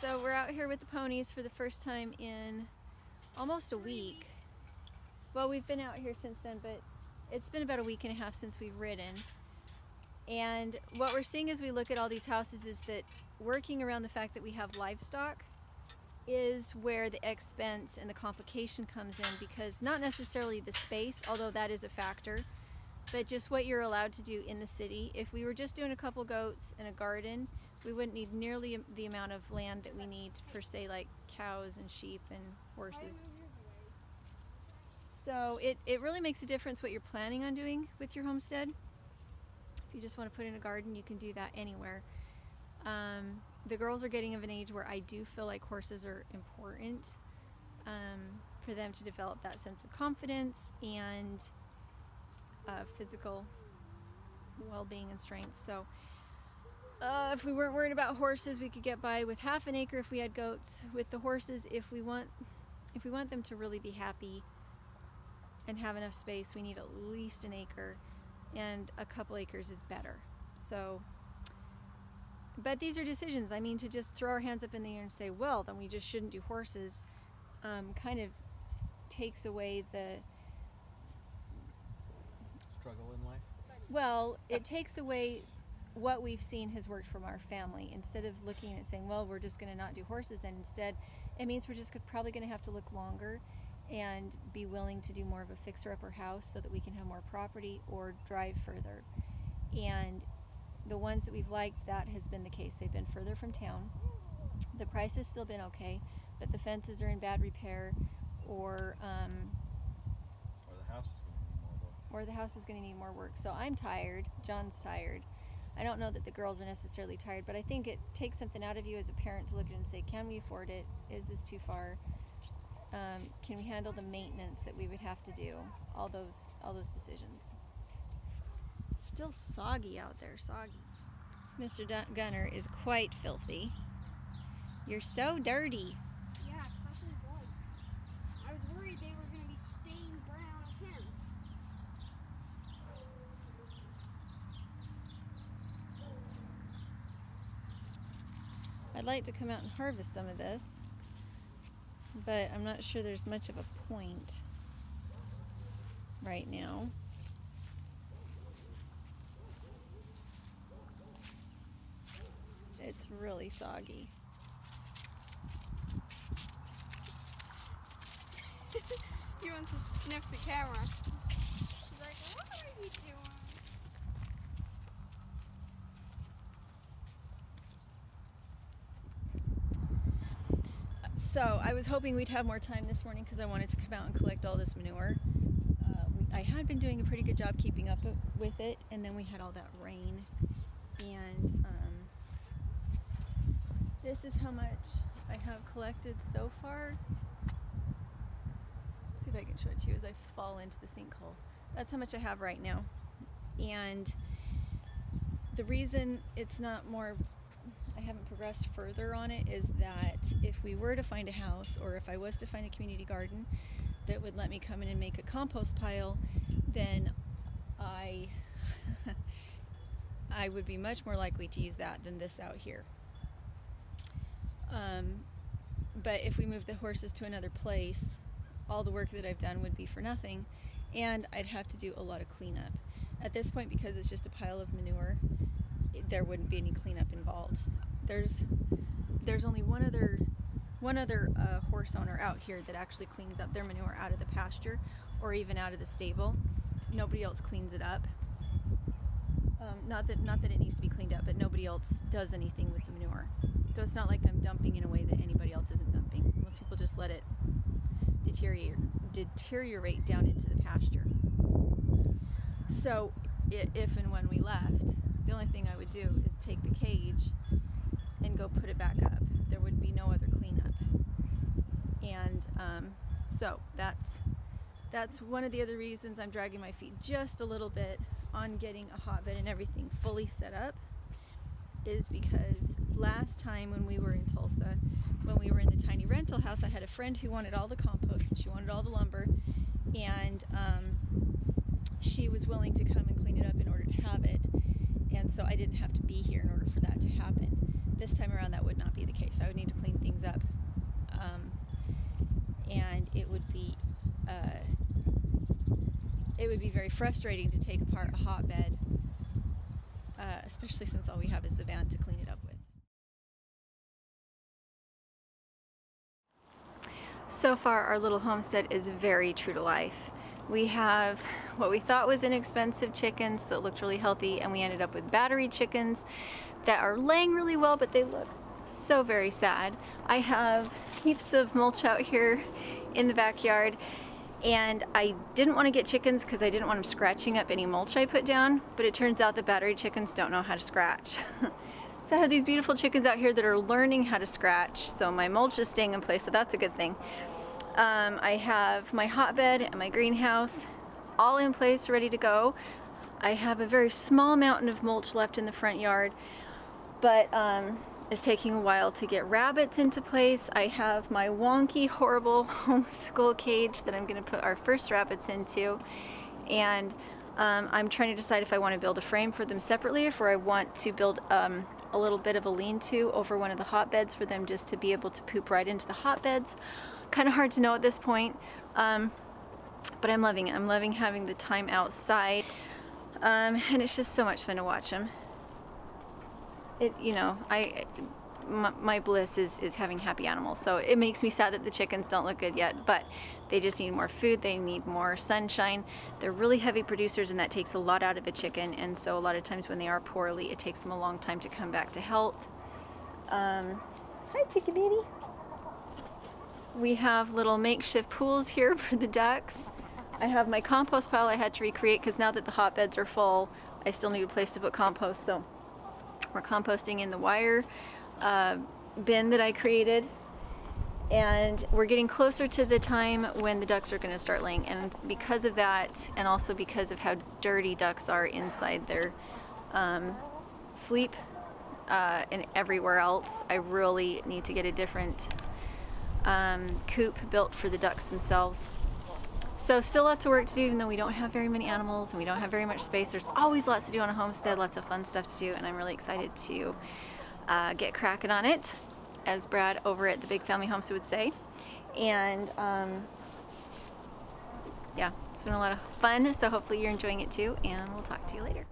So we're out here with the ponies for the first time in almost a week. Well, we've been out here since then, but it's been about a week and a half since we've ridden. And what we're seeing as we look at all these houses is that working around the fact that we have livestock is where the expense and the complication comes in, because not necessarily the space, although that is a factor, but just what you're allowed to do in the city. If we were just doing a couple goats and a garden, we wouldn't need nearly the amount of land that we need for, say, like cows and sheep and horses. So it really makes a difference what you're planning on doing with your homestead. If you just want to put in a garden, you can do that anywhere. The girls are getting of an age where I do feel like horses are important for them to develop that sense of confidence and physical well-being and strength. So if we weren't worried about horses, we could get by with half an acre if we had goats. With the horses, if we want them to really be happy and have enough space, we need at least an acre, and a couple acres is better. So, but these are decisions. I mean, to just throw our hands up in the air and say, well, then we just shouldn't do horses, kind of takes away the struggle in life. Well, it takes away what we've seen has worked from our family. Instead of looking at it saying, well, we're just going to not do horses, then instead it means we're just probably going to have to look longer and be willing to do more of a fixer-upper house so that we can have more property or drive further. And the ones that we've liked, that has been the case. They've been further from town. The price has still been okay, but the fences are in bad repair, or the house is going to need more work. Or the house is going to need more work. So I'm tired. John's tired. I don't know that the girls are necessarily tired, but I think it takes something out of you as a parent to look at it and say, can we afford it? Is this too far? Can we handle the maintenance that we would have to do? All those decisions. It's still soggy out there, soggy. Mr. Gunner is quite filthy. You're so dirty. Yeah, especially his legs. I was worried they were going to be stained brown as him. I'd like to come out and harvest some of this, but I'm not sure there's much of a point right now. It's really soggy. He wants to sniff the camera. He's like, what are you doing? So I was hoping we'd have more time this morning because I wanted to come out and collect all this manure. I had been doing a pretty good job keeping up with it, and then we had all that rain. And this is how much I have collected so far. Let's see if I can show it to you as I fall into the sinkhole. That's how much I have right now. And the reason it's not more, I haven't progressed further on it, is that if we were to find a house, or if I was to find a community garden that would let me come in and make a compost pile, then I would be much more likely to use that than this out here. But if we moved the horses to another place, all the work that I've done would be for nothing, and I'd have to do a lot of cleanup. At this point, because it's just a pile of manure, there wouldn't be any cleanup involved. There's only one other horse owner out here that actually cleans up their manure out of the pasture or even out of the stable. Nobody else cleans it up. Not that it needs to be cleaned up, but nobody else does anything with the manure. So it's not like I'm dumping in a way that anybody else isn't dumping. Most people just let it deteriorate down into the pasture. So if and when we left, the only thing I would do is take the cage and go put it back up. There would be no other cleanup. And so that's one of the other reasons I'm dragging my feet just a little bit on getting a hotbed and everything fully set up, is because last time when we were in Tulsa, when we were in the tiny rental house, I had a friend who wanted all the compost and she wanted all the lumber, and she was willing to come and clean it up in order to have it, and so I didn't have to be here in order for that to happen. This time around that would not be the case. I would need to clean things it would be very frustrating to take apart a hotbed, especially since all we have is the van to clean it up with. So far, our little homestead is very true to life. We have what we thought was inexpensive chickens that looked really healthy, and we ended up with battery chickens that are laying really well, but they look so very sad. I have heaps of mulch out here in the backyard, and I didn't want to get chickens because I didn't want them scratching up any mulch I put down, but it turns out the battery chickens don't know how to scratch. So I have these beautiful chickens out here that are learning how to scratch, so my mulch is staying in place, so that's a good thing. I have my hotbed and my greenhouse all in place, ready to go. I have a very small mountain of mulch left in the front yard, but it's taking a while to get rabbits into place. I have my wonky, horrible homeschool cage that I'm going to put our first rabbits into, and I'm trying to decide if I want to build a frame for them separately, or if I want to build a little bit of a lean-to over one of the hotbeds for them just to be able to poop right into the hotbeds. Kind of hard to know at this point, but I'm loving it. I'm loving having the time outside, and it's just so much fun to watch them. You know, my bliss is having happy animals. So it makes me sad that the chickens don't look good yet, but they just need more food, they need more sunshine. They're really heavy producers, and that takes a lot out of a chicken, and so a lot of times when they are poorly, it takes them a long time to come back to health. Hi, Chicky Baby. We have little makeshift pools here for the ducks. I have my compost pile I had to recreate because now that the hotbeds are full, I still need a place to put compost, so we're composting in the wire bin that I created, and we're getting closer to the time when the ducks are going to start laying, and because of that, and also because of how dirty ducks are inside their sleep and everywhere else, I really need to get a different coop built for the ducks themselves. So still lots of work to do, even though we don't have very many animals and we don't have very much space. There's always lots to do on a homestead, lots of fun stuff to do, and I'm really excited to get cracking on it, as Brad over at the Big Family Homestead would say. And yeah, it's been a lot of fun, so hopefully you're enjoying it too, and we'll talk to you later.